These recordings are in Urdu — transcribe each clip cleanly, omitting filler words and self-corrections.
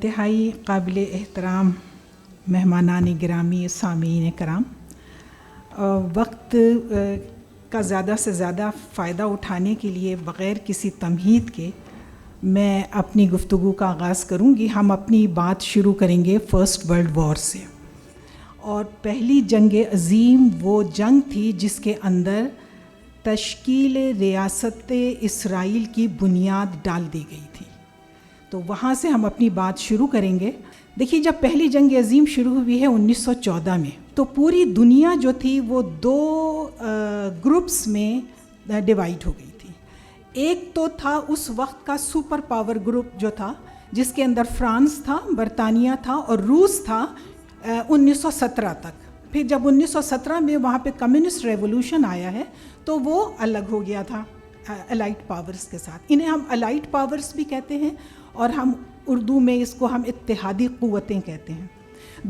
انتہائی قابل احترام مہمانان گرامی، سامعین کرام، وقت کا زیادہ سے زیادہ فائدہ اٹھانے کے لیے بغیر کسی تمہید کے میں اپنی گفتگو کا آغاز کروں گی۔ ہم اپنی بات شروع کریں گے فرسٹ ورلڈ وار سے، اور پہلی جنگ عظیم وہ جنگ تھی جس کے اندر تشکیل ریاست اسرائیل کی بنیاد ڈال دی گئی تھی۔ تو وہاں سے ہم اپنی بات شروع کریں گے۔ دیکھیے، جب پہلی جنگ عظیم شروع ہوئی ہے 1914 میں، تو پوری دنیا جو تھی وہ دو گروپس میں ڈیوائڈ ہو گئی تھی۔ ایک تو تھا اس وقت کا سپر پاور گروپ جو تھا، جس کے اندر فرانس تھا، برطانیہ تھا اور روس تھا 1917 تک۔ پھر جب 1917 میں وہاں پہ کمیونسٹ ریولوشن آیا ہے تو وہ الگ ہو گیا تھا الائٹ پاورز کے ساتھ۔ انہیں ہم الائٹ پاورز بھی کہتے ہیں، اور ہم اردو میں اس کو ہم اتحادی قوتیں کہتے ہیں۔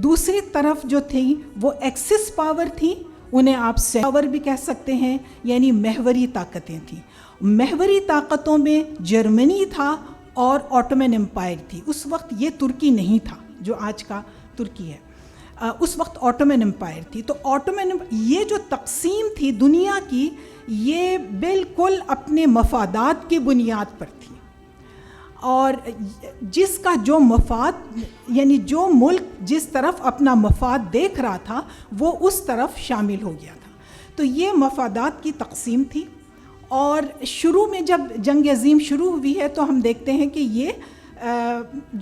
دوسری طرف جو تھیں وہ ایکسس پاور تھیں، انہیں آپ پاور بھی کہہ سکتے ہیں، یعنی محوری طاقتیں تھیں۔ محوری طاقتوں میں جرمنی تھا اور آٹومن امپائر تھی۔ اس وقت یہ ترکی نہیں تھا جو آج کا ترکی ہے، اس وقت آٹومن امپائر تھی۔ تو یہ جو تقسیم تھی دنیا کی، یہ بالکل اپنے مفادات کی بنیاد پر تھی، اور جس کا جو مفاد، یعنی جو ملک جس طرف اپنا مفاد دیکھ رہا تھا وہ اس طرف شامل ہو گیا تھا۔ تو یہ مفادات کی تقسیم تھی۔ اور شروع میں جب جنگ عظیم شروع ہوئی ہے تو ہم دیکھتے ہیں کہ یہ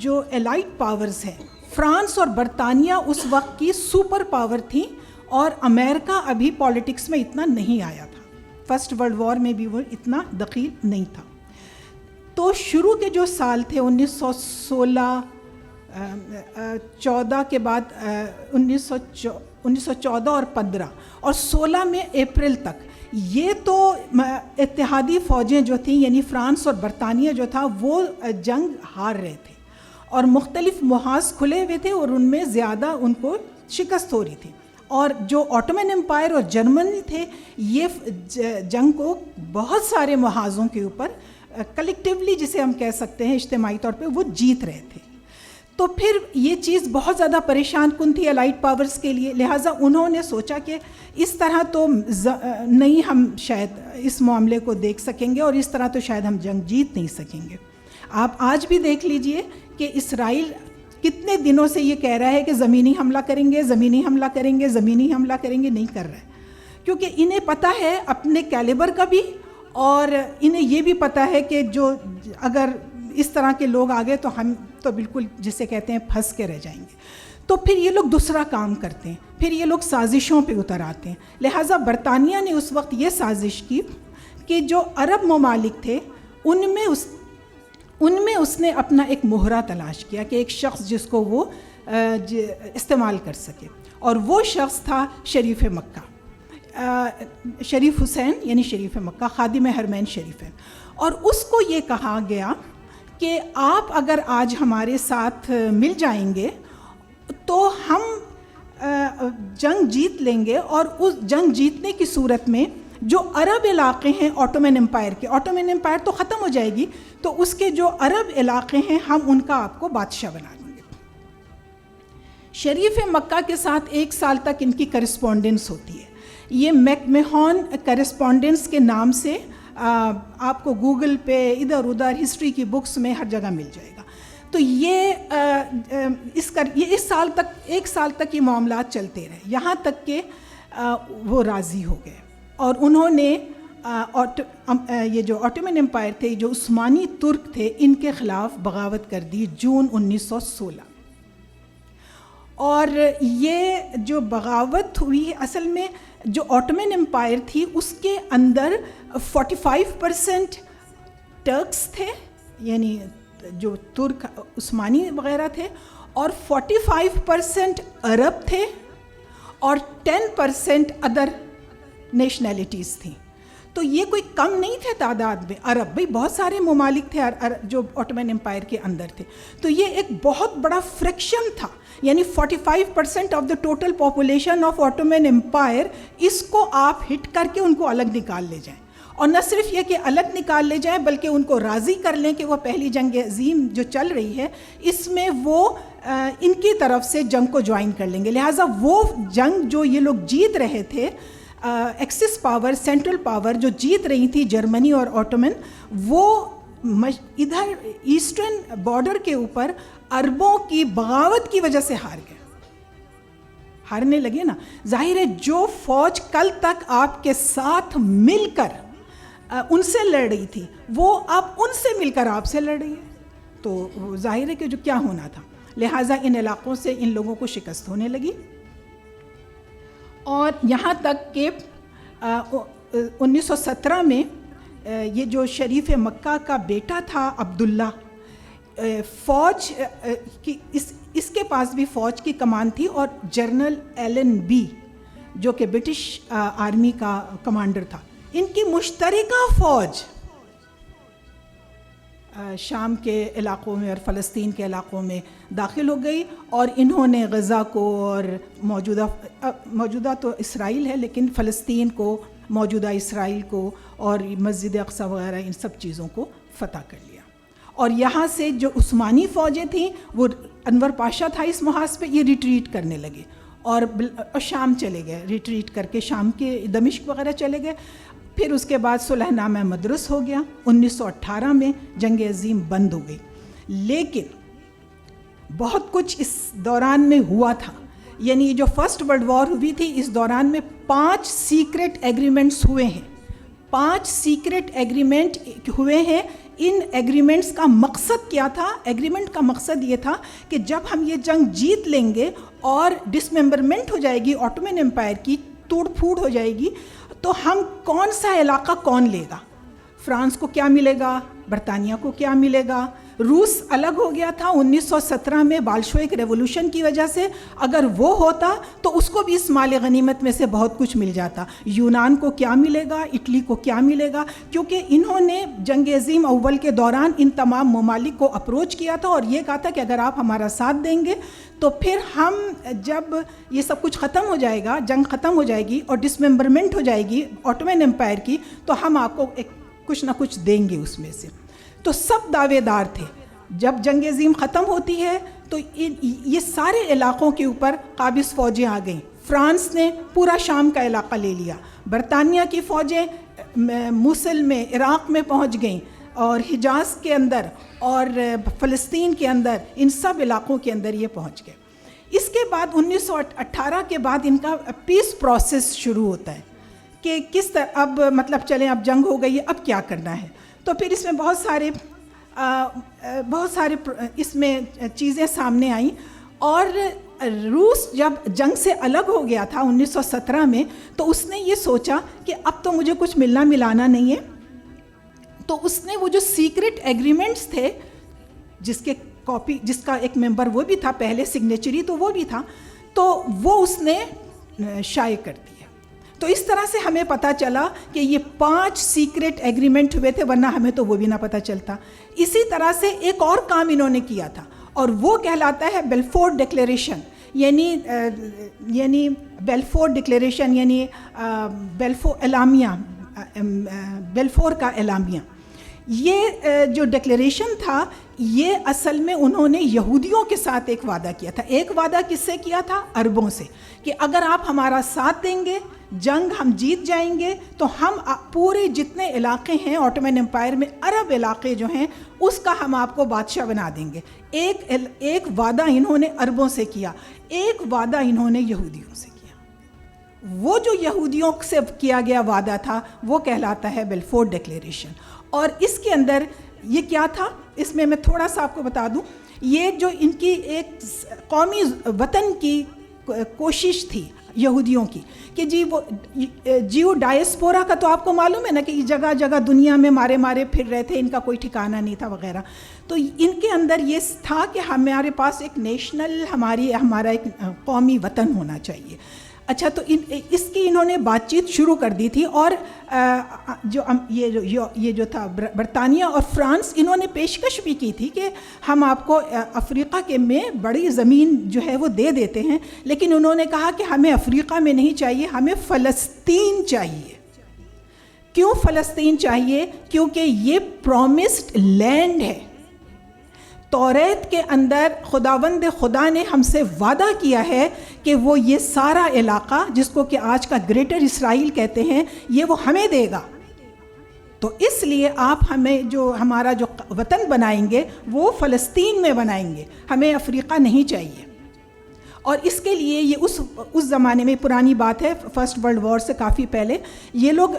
جو الائٹ پاورز ہیں، فرانس اور برطانیہ اس وقت کی سپر پاور تھیں، اور امریکہ ابھی پالیٹکس میں اتنا نہیں آیا تھا۔ فرسٹ ورلڈ وار میں بھی وہ اتنا دخیل نہیں تھا۔ تو شروع کے جو سال تھے 1916 14 کے بعد 1914 اور 15 اور 16 میں اپریل تک، یہ تو اتحادی فوجیں جو تھیں، یعنی فرانس اور برطانیہ جو تھا، وہ جنگ ہار رہے تھے، اور مختلف محاذ کھلے ہوئے تھے اور ان میں زیادہ ان کو شکست ہو رہی تھی۔ اور جو آٹومن امپائر اور جرمنی تھے، یہ جنگ کو بہت سارے محاذوں کے اوپر کلیکٹیولی، جسے ہم کہہ سکتے ہیں اجتماعی طور پہ، وہ جیت رہے تھے۔ تو پھر یہ چیز بہت زیادہ پریشان کن تھی الائٹ پاورز کے لیے، لہٰذا انہوں نے سوچا کہ اس طرح تو نہیں، ہم شاید اس معاملے کو دیکھ سکیں گے، اور اس طرح تو شاید ہم جنگ جیت نہیں سکیں گے۔ آپ آج بھی دیکھ لیجئے کہ اسرائیل کتنے دنوں سے یہ کہہ رہا ہے کہ زمینی حملہ کریں گے، زمینی حملہ کریں گے، زمینی حملہ کریں گے، نہیں کر رہا ہے، کیونکہ انہیں پتہ ہے اپنے کیلیبر کا بھی، اور انہیں یہ بھی پتہ ہے کہ جو اگر اس طرح کے لوگ آ گئے تو ہم تو بالکل جسے کہتے ہیں پھنس کے رہ جائیں گے۔ تو پھر یہ لوگ دوسرا کام کرتے ہیں، پھر یہ لوگ سازشوں پہ اتر آتے ہیں۔ لہٰذا برطانیہ نے اس وقت یہ سازش کی کہ جو عرب ممالک تھے ان میں اس نے اپنا ایک مہرہ تلاش کیا، کہ ایک شخص جس کو وہ استعمال کر سکے، اور وہ شخص تھا شریف مکہ، شریف حسین، یعنی شریف مکہ، خادم حرمین شریفین۔ اور اس کو یہ کہا گیا کہ آپ اگر آج ہمارے ساتھ مل جائیں گے تو ہم جنگ جیت لیں گے، اور اس جنگ جیتنے کی صورت میں جو عرب علاقے ہیں آٹومن امپائر کے، آٹومن امپائر تو ختم ہو جائے گی، تو اس کے جو عرب علاقے ہیں ہم ان کا آپ کو بادشاہ بنا دیں گے۔ شریف مکہ کے ساتھ 1 سال تک ان کی کرسپونڈنس ہوتی ہے۔ یہ میک مہون کرسپونڈنس کے نام سے آپ کو گوگل پہ ادھر ادھر ہسٹری کی بکس میں ہر جگہ مل جائے گا۔ تو یہ اس سال تک، 1 سال تک یہ معاملات چلتے رہے، یہاں تک کہ وہ راضی ہو گئے، اور انہوں نے یہ جو آٹومن امپائر تھے، جو عثمانی ترک تھے، ان کے خلاف بغاوت کر دی جون 1916۔ اور یہ جو بغاوت ہوئی، اصل میں جو آٹومن امپائر تھی اس کے اندر 45% ٹرکس تھے، یعنی جو ترک عثمانی وغیرہ تھے، اور 45% عرب تھے، اور 10% ادر نیشنلٹیز تھیں۔ تو یہ کوئی کم نہیں تھے تعداد میں عرب، بھئی بہت سارے ممالک تھے جو آٹومن امپائر کے اندر تھے۔ تو یہ ایک بہت بڑا فریکشن تھا، یعنی 45% of the total population of Ottoman Empire, اس کو آپ ہٹ کر کے ان کو الگ نکال لے جائیں، اور نہ صرف یہ کہ الگ نکال لے جائیں بلکہ ان کو راضی کر لیں کہ وہ پہلی جنگ عظیم جو چل رہی ہے اس میں وہ ان کی طرف سے جنگ کو جوائن کر لیں گے. لہٰذا وہ جنگ جو یہ لوگ جیت رہے تھے، ایکسس پاور، سینٹرل پاور جو جیت رہی تھی جرمنی اور اوٹومن، وہ ادھر ایسٹرن بارڈر کے اوپر عربوں کی بغاوت کی وجہ سے ہارنے لگے نا. ظاہر ہے جو فوج کل تک آپ کے ساتھ مل کر ان سے لڑ رہی تھی وہ اب ان سے مل کر آپ سے لڑ رہی ہے، تو ظاہر ہے کہ جو کیا ہونا تھا. لہٰذا ان علاقوں سے ان لوگوں کو شکست ہونے لگی، اور یہاں تک کہ 1917 میں یہ جو شریف مکہ کا بیٹا تھا عبداللہ، فوج کی اس کے پاس بھی فوج کی کمان تھی، اور جنرل ایلن بی جو کہ برٹش آرمی کا کمانڈر تھا، ان کی مشترکہ فوج شام کے علاقوں میں اور فلسطین کے علاقوں میں داخل ہو گئی، اور انہوں نے غزہ کو اور موجودہ تو اسرائیل ہے لیکن فلسطین کو، موجودہ اسرائیل کو اور مسجد اقصی وغیرہ ان سب چیزوں کو فتح کر لیا. اور یہاں سے جو عثمانی فوجیں تھیں وہ انور پاشا تھا اس محاذ پہ، یہ ریٹریٹ کرنے لگے اور شام چلے گئے، ریٹریٹ کر کے شام کے دمشق وغیرہ چلے گئے. پھر اس کے بعد صلح نامہ مدرس ہو گیا. 1918 میں جنگ عظیم بند ہو گئی، لیکن بہت کچھ اس دوران میں ہوا تھا. یعنی جو فرسٹ ورلڈ وار ہوئی تھی اس دوران میں 5 سیکرٹ ایگریمنٹس ہوئے ہیں. 5 سیکرٹ ایگریمنٹ ہوئے ہیں. ان ایگریمنٹس کا مقصد کیا تھا؟ ایگریمنٹ کا مقصد یہ تھا کہ جب ہم یہ جنگ جیت لیں گے اور ڈسممبرمنٹ ہو جائے گی آٹومن امپائر کی، توڑ پھوڑ ہو جائے گی، تو ہم کون سا علاقہ کون لے گا؟ فرانس کو کیا ملے گا؟ برطانیہ کو کیا ملے گا؟ روس الگ ہو گیا تھا 1917 میں بالشوئک ریولوشن کی وجہ سے، اگر وہ ہوتا تو اس کو بھی اس مال غنیمت میں سے بہت کچھ مل جاتا. یونان کو کیا ملے گا؟ اٹلی کو کیا ملے گا؟ کیونکہ انہوں نے جنگ عظیم اول کے دوران ان تمام ممالک کو اپروچ کیا تھا اور یہ کہا تھا کہ اگر آپ ہمارا ساتھ دیں گے تو پھر ہم جب یہ سب کچھ ختم ہو جائے گا، جنگ ختم ہو جائے گی اور ڈسممبرمنٹ ہو جائے گی آٹومن امپائر کی، تو ہم آپ کو کچھ نہ کچھ دیں گے اس میں سے. تو سب دعوے دار تھے. جب جنگ عظیم ختم ہوتی ہے تو یہ سارے علاقوں کے اوپر قابض فوجیں آ گئیں. فرانس نے پورا شام کا علاقہ لے لیا، برطانیہ کی فوجیں موصل میں، عراق میں پہنچ گئیں، اور حجاز کے اندر اور فلسطین کے اندر، ان سب علاقوں کے اندر یہ پہنچ گئے. اس کے بعد 1918 کے بعد ان کا پیس پروسیس شروع ہوتا ہے کہ کس طرح اب مطلب چلیں اب جنگ ہو گئی ہے، اب کیا کرنا ہے. تو پھر اس میں بہت سارے اس میں چیزیں سامنے آئیں، اور روس جب جنگ سے الگ ہو گیا تھا 1917 میں تو اس نے یہ سوچا کہ اب تو مجھے کچھ ملنا ملانا نہیں ہے. تو اس نے وہ جو سیکرٹ ایگریمنٹس تھے جس کا ایک ممبر وہ بھی تھا، پہلے سگنیچری تو وہ بھی تھا، تو وہ اس نے شائع کر دیا. تو اس طرح سے ہمیں پتہ چلا کہ یہ 5 سیکرٹ ایگریمنٹ ہوئے تھے، ورنہ ہمیں تو وہ بھی نہ پتہ چلتا. اسی طرح سے ایک اور کام انہوں نے کیا تھا اور وہ کہلاتا ہے بیلفور ڈکلیریشن. یعنی بیلفور ڈکلیریشن یعنی اعلامیہ، بیلفور کا اعلامیہ. یہ جو ڈکلیریشن تھا یہ اصل میں انہوں نے یہودیوں کے ساتھ ایک وعدہ کیا تھا. ایک وعدہ کس سے کیا تھا؟ عربوں سے، کہ اگر آپ ہمارا ساتھ دیں گے، جنگ ہم جیت جائیں گے، تو ہم پورے جتنے علاقے ہیں آٹومن امپائر میں، عرب علاقے جو ہیں، اس کا ہم آپ کو بادشاہ بنا دیں گے. ایک وعدہ انہوں نے عربوں سے کیا، ایک وعدہ انہوں نے یہودیوں سے کیا. وہ جو یہودیوں سے کیا گیا وعدہ تھا وہ کہلاتا ہے بیلفور ڈکلیریشن. اور اس کے اندر یہ کیا تھا، اس میں تھوڑا سا آپ کو بتا دوں. یہ جو ان کی ایک قومی وطن کی کوشش تھی یہودیوں کی کہ جی وہ جیو ڈائسپورا کا تو آپ کو معلوم ہے نا کہ جگہ جگہ دنیا میں مارے پھر رہے تھے، ان کا کوئی ٹھکانہ نہیں تھا وغیرہ. تو ان کے اندر یہ تھا کہ ہمارے پاس ایک نیشنل ہمارا ایک قومی وطن ہونا چاہیے. اچھا، تو اس کی انہوں نے بات چیت شروع کر دی تھی. اور یہ جو تھا برطانیہ اور فرانس، انہوں نے پیشکش بھی کی تھی کہ ہم آپ کو افریقہ کے میں بڑی زمین جو ہے وہ دے دیتے ہیں، لیکن انہوں نے کہا کہ ہمیں افریقہ میں نہیں چاہیے، ہمیں فلسطین چاہیے. کیوں فلسطین چاہیے؟ کیونکہ یہ پرومسڈ لینڈ ہے. توریت کے اندر خداوند خدا نے ہم سے وعدہ کیا ہے کہ وہ یہ سارا علاقہ جس کو کہ آج کا گریٹر اسرائیل کہتے ہیں یہ وہ ہمیں دے گا. تو اس لیے آپ ہمیں جو ہمارا جو وطن بنائیں گے وہ فلسطین میں بنائیں گے، ہمیں افریقہ نہیں چاہیے. اور اس کے لیے یہ اس زمانے میں پرانی بات ہے، فرسٹ ورلڈ وار سے کافی پہلے، یہ لوگ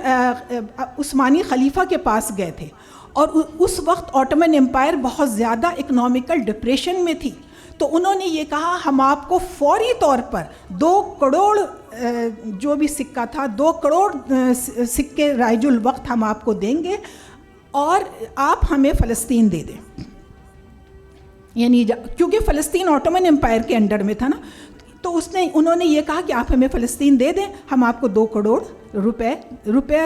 عثمانی خلیفہ کے پاس گئے تھے، اور اس وقت آٹومن امپائر بہت زیادہ اکنامیکل ڈپریشن میں تھی. تو انہوں نے یہ کہا ہم آپ کو فوری طور پر 2 کروڑ جو بھی سکہ تھا 2 کروڑ سکے رائج الوقت ہم آپ کو دیں گے، اور آپ ہمیں فلسطین دے دیں. یعنی کیونکہ فلسطین آٹومن امپائر کے انڈر میں تھا نا، تو انہوں نے یہ کہا کہ آپ ہمیں فلسطین دے دیں، ہم آپ کو 2 کروڑ روپے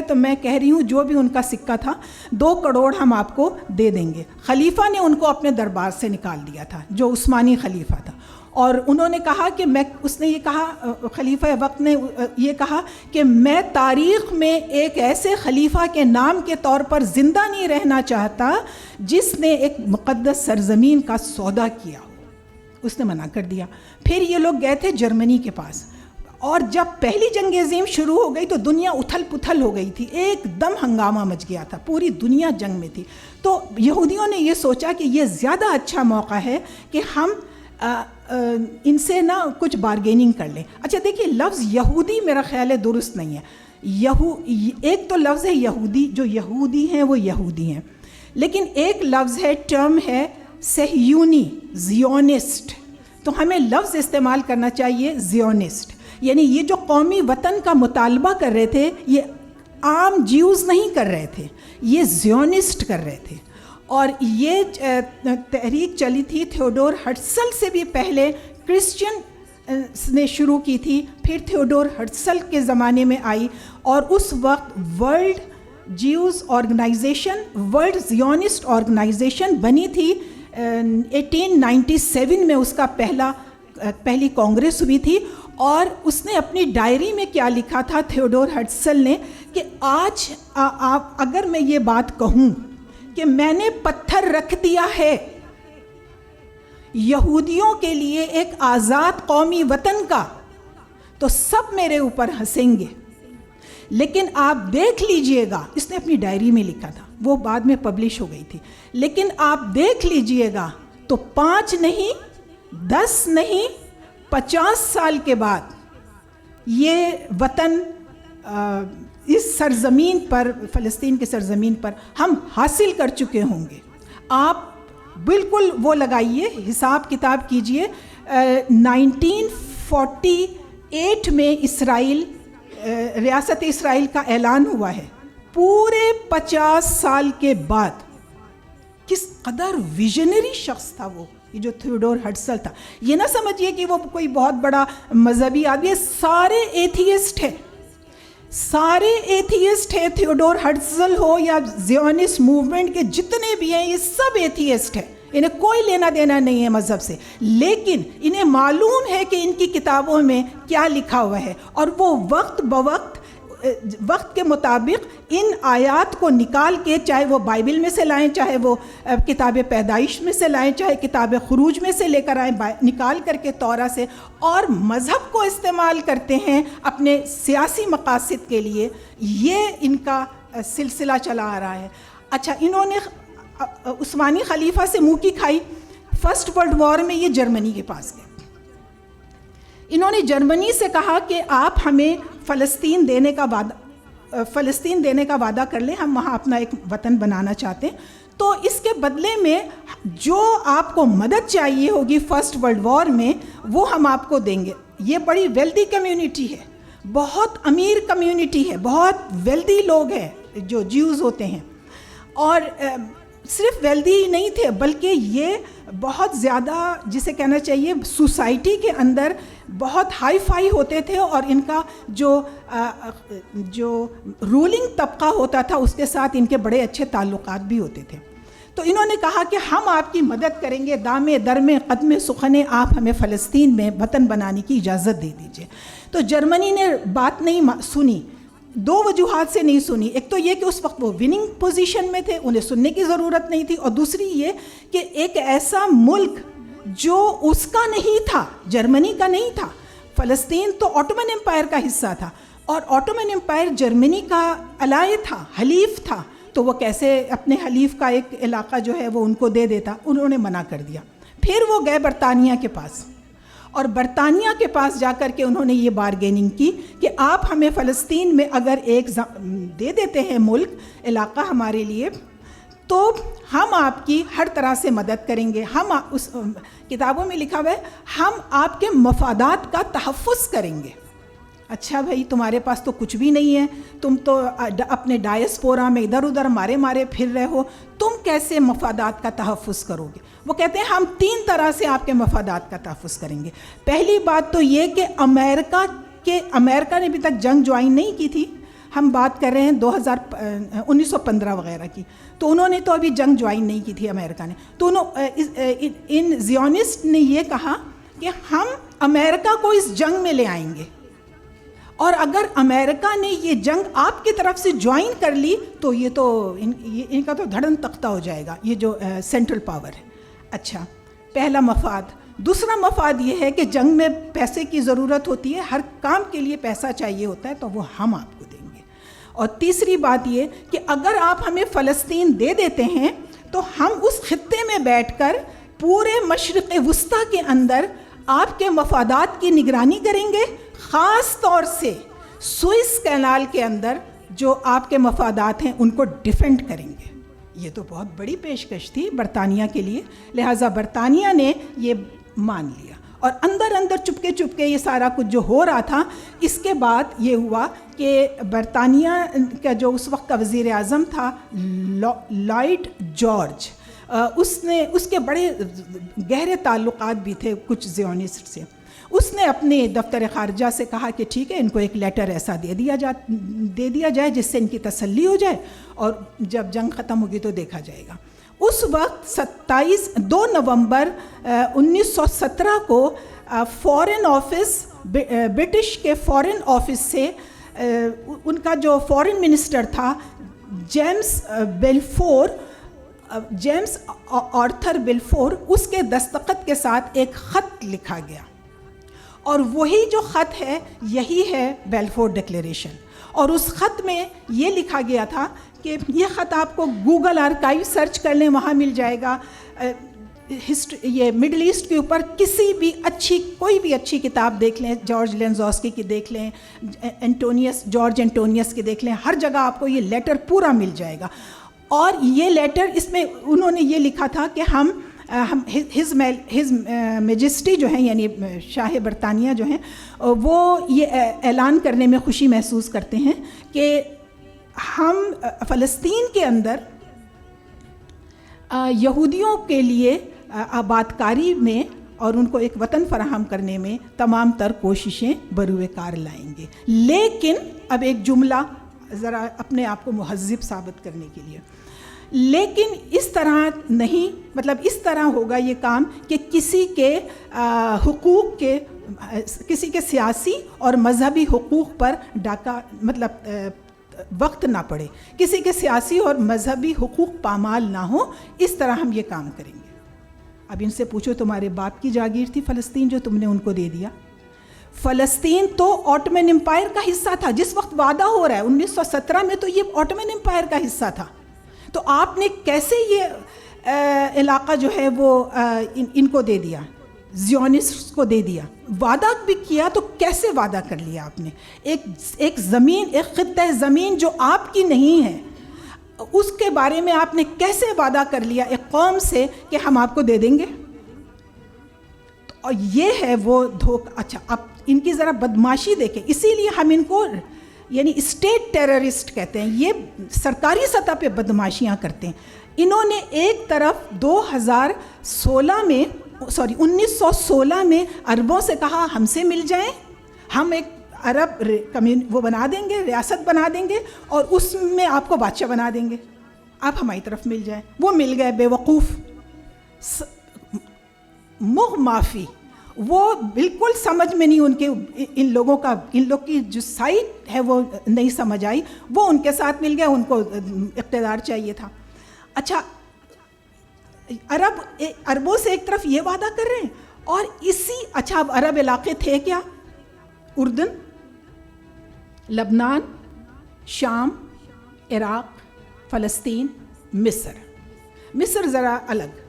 تو میں کہہ رہی ہوں جو بھی ان کا سکہ تھا 2 کروڑ ہم آپ کو دے دیں گے. خلیفہ نے ان کو اپنے دربار سے نکال دیا تھا، جو عثمانی خلیفہ تھا، اور انہوں نے کہا کہ اس نے یہ کہا، خلیفہ وقت نے یہ کہا کہ میں تاریخ میں ایک ایسے خلیفہ کے نام کے طور پر زندہ نہیں رہنا چاہتا جس نے ایک مقدس سرزمین کا سودا کیا ہو. اس نے منع کر دیا. پھر یہ لوگ گئے تھے جرمنی کے پاس، اور جب پہلی جنگ عظیم شروع ہو گئی تو دنیا اتھل پتھل ہو گئی تھی، ایک دم ہنگامہ مچ گیا تھا، پوری دنیا جنگ میں تھی. تو یہودیوں نے یہ سوچا کہ یہ زیادہ اچھا موقع ہے کہ ہم ان سے نا کچھ بارگیننگ کر لیں. اچھا دیکھیے، لفظ یہودی میرا خیال ہے درست نہیں ہے. ایک تو لفظ ہے یہودی، جو یہودی ہیں وہ یہودی ہیں، لیکن ایک لفظ ہے، ٹرم ہے صہیونی، زیونسٹ. تو ہمیں لفظ استعمال کرنا چاہیے زیونسٹ. یعنی یہ جو قومی وطن کا مطالبہ کر رہے تھے یہ عام جیوز نہیں کر رہے تھے، یہ زیونسٹ کر رہے تھے. اور یہ تحریک چلی تھی تھیوڈور ہرٹزل سے بھی پہلے، کرسچین نے شروع کی تھی، پھر تھیوڈور ہرٹزل کے زمانے میں آئی، اور اس وقت World Jews Organization, World Zionist Organization بنی تھی. 1897 میں اس کا پہلی کانگریس ہوئی تھی. اور اس نے اپنی ڈائری میں کیا لکھا تھا تھیوڈور ہرٹزل نے کہ آج اگر میں یہ بات کہوں کہ میں نے پتھر رکھ دیا ہے یہودیوں کے لیے ایک آزاد قومی وطن کا، تو سب میرے اوپر ہنسیں گے، لیکن آپ دیکھ لیجئے گا. اس نے اپنی ڈائری میں لکھا تھا، وہ بعد میں پبلش ہو گئی تھی. لیکن آپ دیکھ لیجئے گا تو 5 نہیں 10 نہیں 50 سال کے بعد یہ وطن اس سرزمین پر، فلسطین کی سرزمین پر ہم حاصل کر چکے ہوں گے. آپ بالکل وہ لگائیے، حساب کتاب کیجئے. 1948 میں اسرائیل، ریاست اسرائیل کا اعلان ہوا ہے. پورے 50 سال کے بعد کس قدر ویژنری شخص تھا وہ، یہ جو تھیوڈور ہرٹزل تھا. یہ نہ سمجھیے کہ وہ کوئی بہت بڑا مذہبی آدمی ہے، سارے ایتھیسٹ ہیں، سارے ایتھیسٹ ہیں. تھیوڈور ہرٹزل ہو یا زیونسٹ موومنٹ کے جتنے بھی ہیں یہ سب ایتھیسٹ ہیں، انہیں کوئی لینا دینا نہیں ہے مذہب سے، لیکن انہیں معلوم ہے کہ ان کی کتابوں میں کیا لکھا ہوا ہے، اور وہ وقت کے مطابق ان آیات کو نکال کے، چاہے وہ بائبل میں سے لائیں، چاہے وہ کتاب پیدائش میں سے لائیں، چاہے کتاب خروج میں سے لے کر آئیں، نکال کر کے تورا سے، اور مذہب کو استعمال کرتے ہیں اپنے سیاسی مقاصد کے لیے. یہ ان کا سلسلہ چلا آ رہا ہے. اچھا، انہوں نے عثمانی خلیفہ سے منہ کی کھائی. فرسٹ ورلڈ وار میں یہ جرمنی کے پاس گئے. انہوں نے جرمنی سے کہا کہ آپ ہمیں فلسطین دینے کا وعدہ کر لیں، ہم وہاں اپنا ایک وطن بنانا چاہتے ہیں. تو اس کے بدلے میں جو آپ کو مدد چاہیے ہوگی فرسٹ ورلڈ وار میں وہ ہم آپ کو دیں گے. یہ بڑی ویلدی کمیونٹی ہے، بہت امیر کمیونٹی ہے، بہت ویلدی لوگ ہیں جو جیوز ہوتے ہیں. اور صرف ویلدی ہی نہیں تھے بلکہ یہ بہت زیادہ، جسے کہنا چاہیے سوسائٹی کے اندر بہت ہائی فائی ہوتے تھے، اور ان کا جو رولنگ طبقہ ہوتا تھا اس کے ساتھ ان کے بڑے اچھے تعلقات بھی ہوتے تھے. تو انہوں نے کہا کہ ہم آپ کی مدد کریں گے، دامے درمے قدمے سخنے آپ ہمیں فلسطین میں وطن بنانے کی اجازت دے دیجئے. تو جرمنی نے بات نہیں سنی. دو وجوہات سے نہیں سنی. ایک تو یہ کہ اس وقت وہ وننگ پوزیشن میں تھے, انہیں سننے کی ضرورت نہیں تھی, اور دوسری یہ کہ ایک ایسا ملک جو اس کا نہیں تھا, جرمنی کا نہیں تھا. فلسطین تو آٹومن امپائر کا حصہ تھا, اور آٹومن امپائر جرمنی کا الائے تھا, حلیف تھا, تو وہ کیسے اپنے حلیف کا ایک علاقہ جو ہے وہ ان کو دے دیتا. انہوں نے منع کر دیا. پھر وہ گئے برطانیہ کے پاس, اور برطانیہ کے پاس جا کر کے انہوں نے یہ بارگیننگ کی کہ آپ ہمیں فلسطین میں اگر ایک دے دیتے ہیں ملک, علاقہ ہمارے لیے, تو ہم آپ کی ہر طرح سے مدد کریں گے. ہم اس کتابوں میں لکھا ہوا ہے ہم آپ کے مفادات کا تحفظ کریں گے. اچھا بھائی, تمہارے پاس تو کچھ بھی نہیں ہے, تم تو اپنے ڈائسپورا میں ادھر ادھر مارے پھر رہے ہو, تم کیسے مفادات کا تحفظ کرو گے؟ وہ کہتے ہیں ہم 3 طرح سے آپ کے مفادات کا تحفظ کریں گے. پہلی بات تو یہ کہ امریکہ نے ابھی تک جنگ جوائن نہیں کی تھی. ہم بات کر رہے ہیں 1915 وغیرہ کی, تو انہوں نے تو ابھی جنگ جوائن نہیں کی تھی امریکہ نے. تو ان زیونسٹ نے یہ کہا کہ ہم امریکہ کو اس جنگ میں لے آئیں گے, اور اگر امریکہ نے یہ جنگ آپ کی طرف سے جوائن کر لی تو یہ تو ان کا تو دھڑن تختہ ہو جائے گا, یہ جو سینٹرل پاور ہے. اچھا, پہلا مفاد. دوسرا مفاد یہ ہے کہ جنگ میں پیسے کی ضرورت ہوتی ہے, ہر کام کے لیے پیسہ چاہیے ہوتا ہے, تو وہ ہم آپ کو دیں گے. اور تیسری بات یہ کہ اگر آپ ہمیں فلسطین دے دیتے ہیں تو ہم اس خطے میں بیٹھ کر پورے مشرق وسطیٰ کے اندر آپ کے مفادات کی نگرانی کریں گے, خاص طور سے سوئس کینال کے اندر جو آپ کے مفادات ہیں ان کو ڈیفینڈ کریں گے. یہ تو بہت بڑی پیشکش تھی برطانیہ کے لیے, لہٰذا برطانیہ نے یہ مان لیا. اور اندر چپکے یہ سارا کچھ جو ہو رہا تھا, اس کے بعد یہ ہوا کہ برطانیہ کا جو اس وقت کا وزیر اعظم تھا لائٹ جارج, اس کے بڑے گہرے تعلقات بھی تھے کچھ زیونسٹ سے. اس نے اپنے دفتر خارجہ سے کہا کہ ٹھیک ہے, ان کو ایک لیٹر ایسا دے دیا جائے جس سے ان کی تسلی ہو جائے, اور جب جنگ ختم ہوگی تو دیکھا جائے گا. اس وقت 2 نومبر 1917 کو فورن آفس, برٹش کے فورن آفس سے ان کا جو فورن منسٹر تھا جیمز آرتھر بلفور, اس کے دستخط کے ساتھ ایک خط لکھا گیا, اور وہی جو خط ہے یہی ہے بیلفور ڈکلیریشن. اور اس خط میں یہ لکھا گیا تھا کہ یہ خط آپ کو گوگل آرکائیو سرچ کر لیں, وہاں مل جائے گا. یہ مڈل ایسٹ کے اوپر کوئی بھی اچھی کتاب دیکھ لیں, جارج لینزوسکی کی دیکھ لیں, جارج اینٹونیس کی دیکھ لیں, ہر جگہ آپ کو یہ لیٹر پورا مل جائے گا. اور یہ لیٹر, اس میں انہوں نے یہ لکھا تھا کہ ہم ہز میجسٹی جو ہیں, یعنی شاہ برطانیہ جو ہیں, وہ یہ اعلان کرنے میں خوشی محسوس کرتے ہیں کہ ہم فلسطین کے اندر یہودیوں کے لیے آباد کاری میں اور ان کو ایک وطن فراہم کرنے میں تمام تر کوششیں بروئے کار لائیں گے. لیکن اب ایک جملہ ذرا اپنے آپ کو مہذب ثابت کرنے کے لیے, لیکن اس طرح نہیں, مطلب اس طرح ہوگا یہ کام کہ کسی کے حقوق کے, کسی کے سیاسی اور مذہبی حقوق پر ڈاکہ مطلب وقت نہ پڑے, کسی کے سیاسی اور مذہبی حقوق پامال نہ ہو, اس طرح ہم یہ کام کریں گے. اب ان سے پوچھو تمہارے باپ کی جاگیر تھی فلسطین جو تم نے ان کو دے دیا. فلسطین تو آٹومن امپائر کا حصہ تھا جس وقت وعدہ ہو رہا ہے 1917 میں, تو یہ آٹومن امپائر کا حصہ تھا. تو آپ نے کیسے یہ علاقہ جو ہے وہ ان کو دے دیا, زیونسٹ کو دے دیا؟ وعدہ بھی کیا تو کیسے وعدہ کر لیا آپ نے؟ ایک زمین, ایک خطہ زمین جو آپ کی نہیں ہے, اس کے بارے میں آپ نے کیسے وعدہ کر لیا ایک قوم سے کہ ہم آپ کو دے دیں گے؟ اور یہ ہے وہ دھوکہ. اچھا, اب ان کی ذرا بدماشی دیکھیں, اسی لیے ہم ان کو یعنی اسٹیٹ ٹیررسٹ کہتے ہیں. یہ سرکاری سطح پہ بدماشیاں کرتے ہیں. انہوں نے ایک طرف 1916 میں عربوں سے کہا ہم سے مل جائیں, ہم ایک عرب وہ بنا دیں گے, ریاست بنا دیں گے, اور اس میں آپ کو بادشاہ بنا دیں گے, آپ ہماری طرف مل جائیں. وہ مل گئے بے وقوف, مغ معافی. وہ بالکل سمجھ میں نہیں ان لوگوں کی جو سائٹ ہے وہ نہیں سمجھ آئی. وہ ان کے ساتھ مل گیا, ان کو اقتدار چاہیے تھا. اچھا, عربوں سے ایک طرف یہ وعدہ کر رہے ہیں, اور اچھا اب عرب علاقے تھے کیا؟ اردن, لبنان, شام, عراق, فلسطین, مصر ذرا الگ.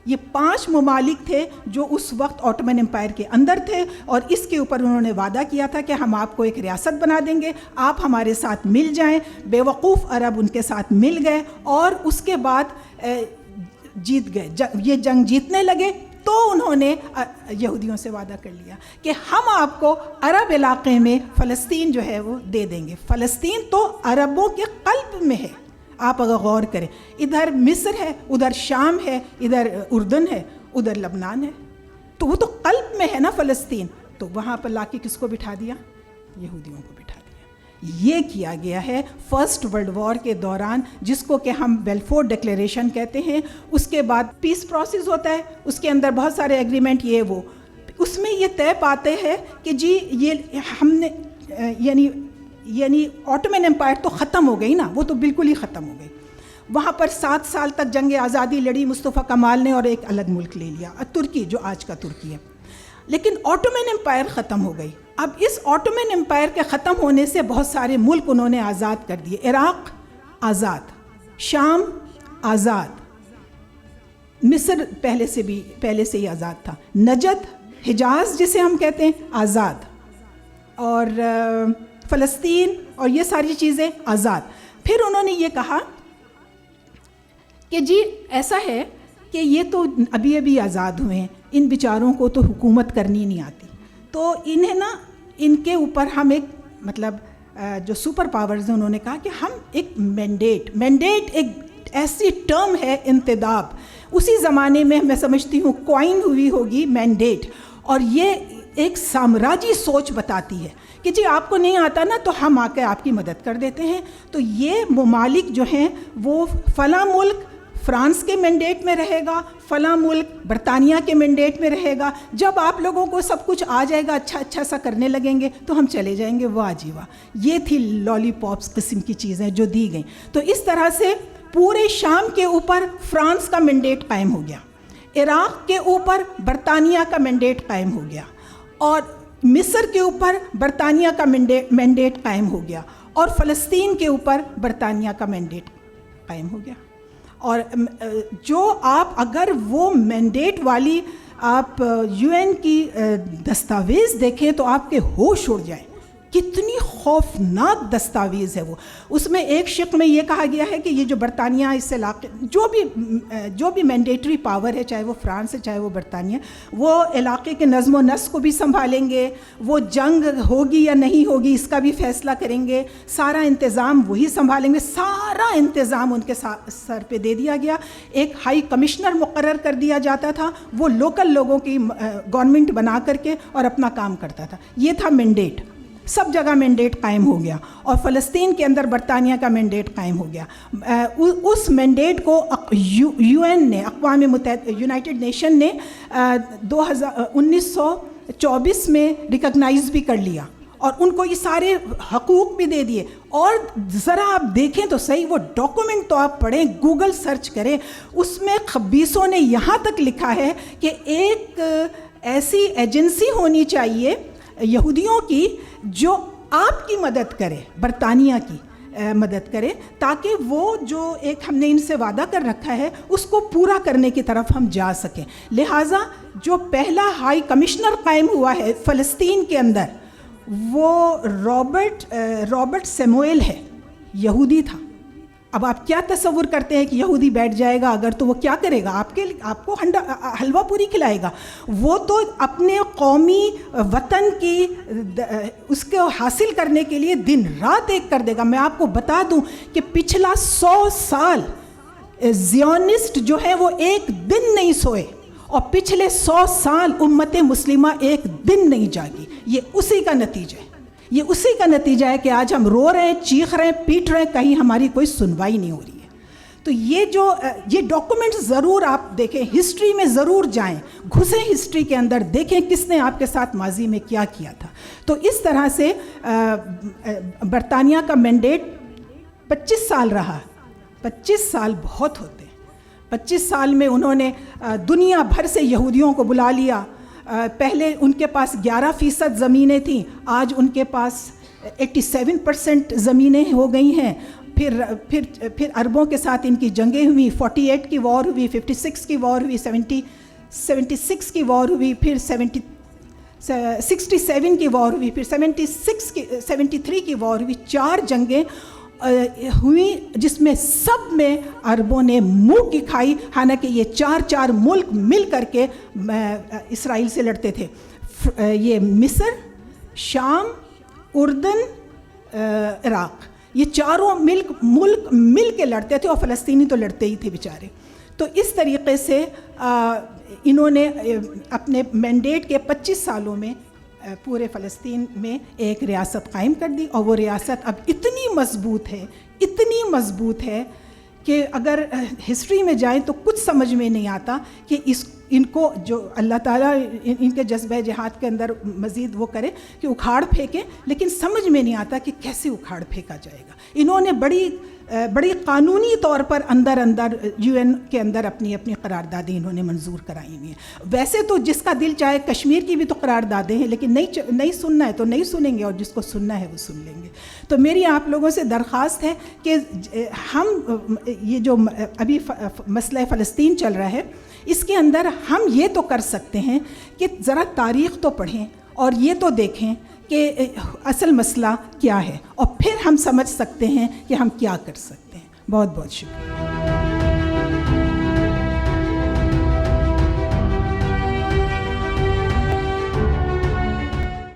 یہ 5 ممالک تھے جو اس وقت آٹومن امپائر کے اندر تھے, اور اس کے اوپر انہوں نے وعدہ کیا تھا کہ ہم آپ کو ایک ریاست بنا دیں گے, آپ ہمارے ساتھ مل جائیں. بیوقوف عرب ان کے ساتھ مل گئے, اور اس کے بعد جیت گئے. یہ جنگ جیتنے لگے تو انہوں نے یہودیوں سے وعدہ کر لیا کہ ہم آپ کو عرب علاقے میں فلسطین جو ہے وہ دے دیں گے. فلسطین تو عربوں کے قلب میں ہے, آپ اگر غور کریں. ادھر مصر ہے, ادھر شام ہے, ادھر اردن ہے, ادھر لبنان ہے, تو وہ تو قلب میں ہے نا فلسطین. تو وہاں پر لا کے کس کو بٹھا دیا؟ یہودیوں کو بٹھا دیا. یہ کیا گیا ہے فرسٹ ورلڈ وار کے دوران, جس کو کہ ہم بیلفور ڈکلیریشن کہتے ہیں. اس کے بعد پیس پروسیس ہوتا ہے, اس کے اندر بہت سارے ایگریمنٹ یہ وہ, اس میں یہ طے پاتے ہیں کہ جی یہ ہم نے یعنی آٹومن امپائر تو ختم ہو گئی نا, وہ تو بالکل ہی ختم ہو گئی. وہاں پر 7 سال تک جنگ آزادی لڑی مصطفیٰ کمال نے, اور ایک الگ ملک لے لیا, ترکی, جو آج کا ترکی ہے. لیکن آٹومن امپائر ختم ہو گئی. اب اس آٹومن امپائر کے ختم ہونے سے بہت سارے ملک انہوں نے آزاد کر دیے. عراق آزاد, شام آزاد, مصر پہلے سے ہی آزاد تھا, نجد, حجاز جسے ہم کہتے ہیں, آزاد, اور فلسطین اور یہ ساری چیزیں آزاد. پھر انہوں نے یہ کہا کہ جی ایسا ہے کہ یہ تو ابھی آزاد ہوئے ہیں, ان بیچاروں کو تو حکومت کرنی نہیں آتی, تو انہیں نا ان کے اوپر ہم ایک جو سپر پاورز ہیں انہوں نے کہا کہ ہم ایک مینڈیٹ ایک ایسی ٹرم ہے انتداب, اسی زمانے میں میں سمجھتی ہوں کوائن ہوئی ہوگی مینڈیٹ, اور یہ ایک سامراجی سوچ بتاتی ہے کہ جی آپ کو نہیں آتا نا تو ہم آ کے آپ کی مدد کر دیتے ہیں. تو یہ ممالک جو ہیں وہ فلاں ملک فرانس کے مینڈیٹ میں رہے گا, فلاں ملک برطانیہ کے مینڈیٹ میں رہے گا. جب آپ لوگوں کو سب کچھ آ جائے گا, اچھا سا کرنے لگیں گے تو ہم چلے جائیں گے. واہ جی واہ, یہ تھی لالی پاپس قسم کی چیزیں جو دی گئیں. تو اس طرح سے پورے شام کے اوپر فرانس کا مینڈیٹ قائم ہو گیا, عراق کے اوپر برطانیہ کا مینڈیٹ قائم ہو گیا, اور مصر کے اوپر برطانیہ کا مینڈیٹ قائم ہو گیا, اور فلسطین کے اوپر برطانیہ کا مینڈیٹ قائم ہو گیا. اور جو آپ اگر وہ مینڈیٹ والی آپ یو این کی دستاویز دیکھیں تو آپ کے ہوش اڑ جائیں. کتنی خوفناک دستاویز ہے وہ. اس میں ایک شق میں یہ کہا گیا ہے کہ یہ جو برطانیہ اس علاقے جو بھی مینڈیٹری پاور ہے, چاہے وہ فرانس ہے چاہے وہ برطانیہ, وہ علاقے کے نظم و نسق کو بھی سنبھالیں گے, وہ جنگ ہوگی یا نہیں ہوگی اس کا بھی فیصلہ کریں گے, سارا انتظام وہی سنبھالیں گے. سارا انتظام ان کے سر پہ دے دیا گیا. ایک ہائی کمشنر مقرر کر دیا جاتا تھا, وہ لوکل لوگوں کی گورنمنٹ بنا کر کے اور اپنا کام کرتا تھا. یہ تھا مینڈیٹ. سب جگہ مینڈیٹ قائم ہو گیا, اور فلسطین کے اندر برطانیہ کا مینڈیٹ قائم ہو گیا. اس مینڈیٹ کو یو این نے, اقوام متحدہ یونائٹڈ نیشن نے 1924 میں ریکگنائز بھی کر لیا, اور ان کو یہ سارے حقوق بھی دے دیے. اور ذرا آپ دیکھیں تو صحیح, وہ ڈاکومنٹ تو آپ پڑھیں, گوگل سرچ کریں, اس میں خبیثوں نے یہاں تک لکھا ہے کہ ایک ایسی ایجنسی ہونی چاہیے یہودیوں کی جو آپ کی مدد کرے, برطانیہ کی مدد کرے, تاکہ وہ جو ایک ہم نے ان سے وعدہ کر رکھا ہے اس کو پورا کرنے کی طرف ہم جا سکیں. لہٰذا جو پہلا ہائی کمشنر قائم ہوا ہے فلسطین کے اندر, وہ رابرٹ سیموئل ہے, یہودی تھا. اب آپ کیا تصور کرتے ہیں کہ یہودی بیٹھ جائے گا اگر, تو وہ کیا کرے گا؟ آپ کو حلوہ پوری کھلائے گا. وہ تو اپنے قومی وطن کی اس کو حاصل کرنے کے لیے دن رات ایک کر دے گا. میں آپ کو بتا دوں کہ پچھلا 100 سال زیونسٹ جو ہے وہ ایک دن نہیں سوئے, اور پچھلے 100 سال امت مسلمہ ایک دن نہیں جاگی. یہ اسی کا نتیجہ ہے. یہ اسی کا نتیجہ ہے کہ آج ہم رو رہے ہیں, چیخ رہے ہیں, پیٹ رہے ہیں, کہیں ہماری کوئی سنوائی نہیں ہو رہی ہے. تو یہ ڈاکومنٹس ضرور آپ دیکھیں, ہسٹری میں ضرور جائیں, گھسیں ہسٹری کے اندر, دیکھیں کس نے آپ کے ساتھ ماضی میں کیا کیا تھا. تو اس طرح سے برطانیہ کا مینڈیٹ 25 سال رہا. 25 سال بہت ہوتے ہیں. 25 سال میں انہوں نے دنیا بھر سے یہودیوں کو بلا لیا. پہلے ان کے پاس 11% زمینیں تھیں, آج ان کے پاس 87% زمینیں ہو گئی ہیں. پھر عربوں کے ساتھ ان کی جنگیں ہوئی. 48 کی وار ہوئی, 56 کی وار ہوئی, 76 کی وار ہوئی, پھر 67 کی وار ہوئی, پھر 73 کی وار ہوئی. 4 جنگیں ہوئی جس میں سب میں عربوں نے منہ کی کھائی. حالانکہ یہ 4 ملک مل کر کے اسرائیل سے لڑتے تھے. یہ مصر, شام, اردن, عراق, یہ چاروں ملک مل کے لڑتے تھے, اور فلسطینی تو لڑتے ہی تھے بیچارے. تو اس طریقے سے انہوں نے اپنے مینڈیٹ کے 25 سالوں میں پورے فلسطین میں ایک ریاست قائم کر دی. اور وہ ریاست اب اتنی مضبوط ہے کہ اگر ہسٹری میں جائیں تو کچھ سمجھ میں نہیں آتا کہ ان کو جو اللہ تعالیٰ ان کے جذبہ جہاد کے اندر مزید وہ کرے کہ اکھاڑ پھینکیں, لیکن سمجھ میں نہیں آتا کہ کیسے اکھاڑ پھینکا جائے گا. انہوں نے بڑی قانونی طور پر اندر UN کے اندر اپنی قراردادیں انہوں نے منظور کرائی ہوئی ہیں. ویسے تو جس کا دل چاہے کشمیر کی بھی تو قراردادیں ہیں, لیکن نہیں سننا ہے تو نہیں سنیں گے, اور جس کو سننا ہے وہ سن لیں گے. تو میری آپ لوگوں سے درخواست ہے کہ ہم یہ جو ابھی مسئلہ فلسطین چل رہا ہے, اس کے اندر ہم یہ تو کر سکتے ہیں کہ ذرا تاریخ تو پڑھیں اور یہ تو دیکھیں کہ اصل مسئلہ کیا ہے, اور پھر ہم سمجھ سکتے ہیں کہ ہم کیا کر سکتے ہیں. بہت بہت شکریہ.